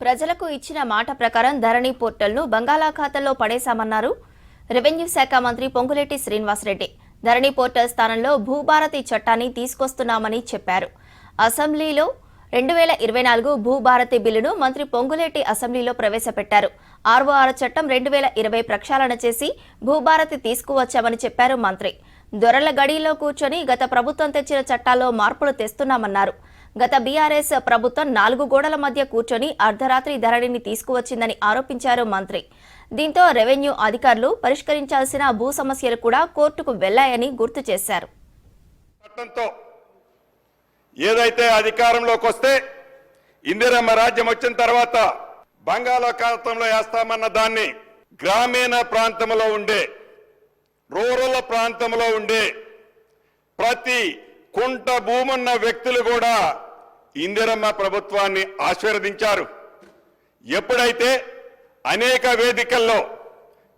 ప్రజలకు ఇచ్చిన మాట ప్రకారం ధరణి పోర్టల్ను బంగాళాఖాతంలో పడేశామన్నారు రెవెన్యూ శాఖ మంత్రి పొంగులేటి శ్రీనివాసరెడ్డి. ధరణి పోర్టల్ స్థానంలో భూభారతి చట్టాన్ని తీసుకొస్తున్నామని చెప్పారు. అసెంబ్లీలో 2024 భూభారతి బిల్లును మంత్రి పొంగులేటి అసెంబ్లీలో ప్రవేశపెట్టారు. ROR చట్టం 2020 ప్రక్షాళన చేసి భూభారతి తీసుకువచ్చామని చెప్పారు మంత్రి. దొరల గడిలో కూర్చొని గత ప్రభుత్వం తెచ్చిన చట్టాల్లో మార్పులు తెస్తున్నామన్నారు. గత బీఆర్ఎస్ ప్రభుత్వం 4 గోడల మధ్య కూర్చొని అర్ధరాత్రి ధరణిని తీసుకువచ్చిందని ఆరోపించారు మంత్రి. దీంతో రెవెన్యూ అధికారులు పరిష్కరించాల్సిన భూ సమస్యలు కూడా కోర్టుకు వెళ్లాయని గుర్తు చేశారు. ఏదైతే అధికారంలోకి వస్తే ఇందిరమ్మ రాజ్యం వచ్చిన తర్వాత బంగాళాఖాతంలో వేస్తామన్న దాన్ని గ్రామీణ ప్రాంతంలో ఉండే రూరల్ ప్రాంతంలో ఉండే ప్రతి కుంట భూమున్న వ్యక్తులు కూడా ఇందిరమ్మ ప్రభుత్వాన్ని ఆశీర్వదించారు. ఎప్పుడైతే అనేక వేదికల్లో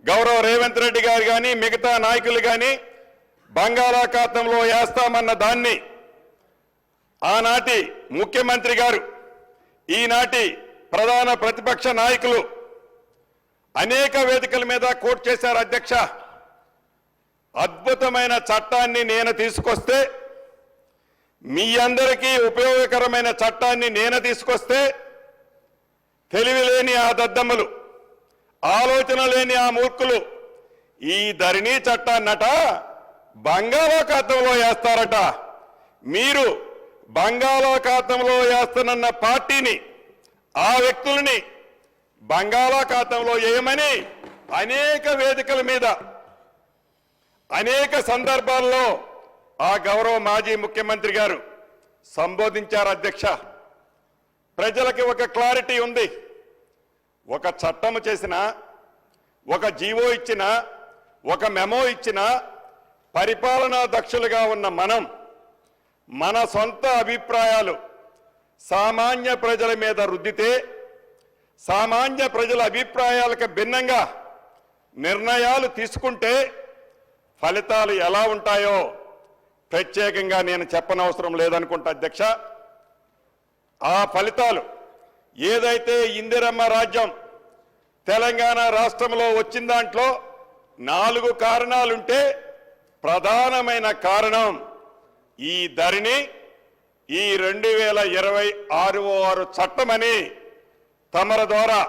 గౌరవ రేవంత్ రెడ్డి గారు కానీ మిగతా నాయకులు కానీ బంగాళాఖాతంలో వేస్తామన్న దాన్ని ఆనాటి ముఖ్యమంత్రి గారు ఈనాటి ప్రధాన ప్రతిపక్ష నాయకులు అనేక వేదికల మీద కోట్ చేశారు. అధ్యక్ష, అద్భుతమైన చట్టాన్ని నేను తీసుకొస్తే, మీ అందరికీ ఉపయోగకరమైన చట్టాన్ని నేను తీసుకొస్తే తెలివి లేని ఆ దద్దమ్మలు, ఆలోచన లేని ఆ మూర్ఖులు ఈ ధరణి చట్టాన్నట బంగాళాఖాతంలో వేస్తారట. మీరు బంగాళాఖాతంలో వేస్తానన్న పార్టీని, ఆ వ్యక్తుల్ని బంగాళాఖాతంలో వేయమని అనేక వేదికల మీద అనేక సందర్భాల్లో ఆ గౌరవ మాజీ ముఖ్యమంత్రి గారు సంబోధించారు. అధ్యక్ష, ప్రజలకి ఒక క్లారిటీ ఉంది. ఒక చట్టం చేసినా, ఒక జీవో ఇచ్చినా, ఒక మెమో ఇచ్చినా పరిపాలనా దక్షులుగా ఉన్న మనం మన సొంత అభిప్రాయాలు సామాన్య ప్రజల మీద రుద్దితే, సామాన్య ప్రజల అభిప్రాయాలకు భిన్నంగా నిర్ణయాలు తీసుకుంటే ఫలితాలు ఎలా ఉంటాయో ప్రత్యేకంగా నేను చెప్పనవసరం లేదనుకుంటా. అధ్యక్ష, ఆ ఫలితాలు ఏదైతే ఇందిరమ్మ రాజ్యం తెలంగాణ రాష్ట్రంలో వచ్చిన దాంట్లో 4 కారణాలుంటే ప్రధానమైన కారణం ఈ ధరణి, ఈ 2026 చట్టమని తమర ద్వారా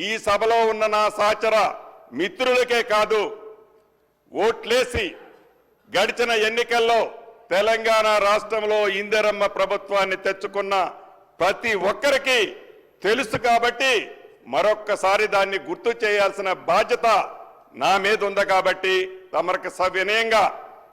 ఈ సభలో ఉన్న నా సహచర మిత్రులకే కాదు, ఓట్లేసి గడిచిన ఎన్నికల్లో తెలంగాణ రాష్ట్రంలో ఇందిరమ్మ ప్రభుత్వాన్ని తెచ్చుకున్న ప్రతి ఒక్కరికి తెలుసు. కాబట్టి మరొక్కసారి దాన్ని గుర్తు చేయాల్సిన బాధ్యత నా మీద ఉంది. కాబట్టి తమరికి సవినయంగా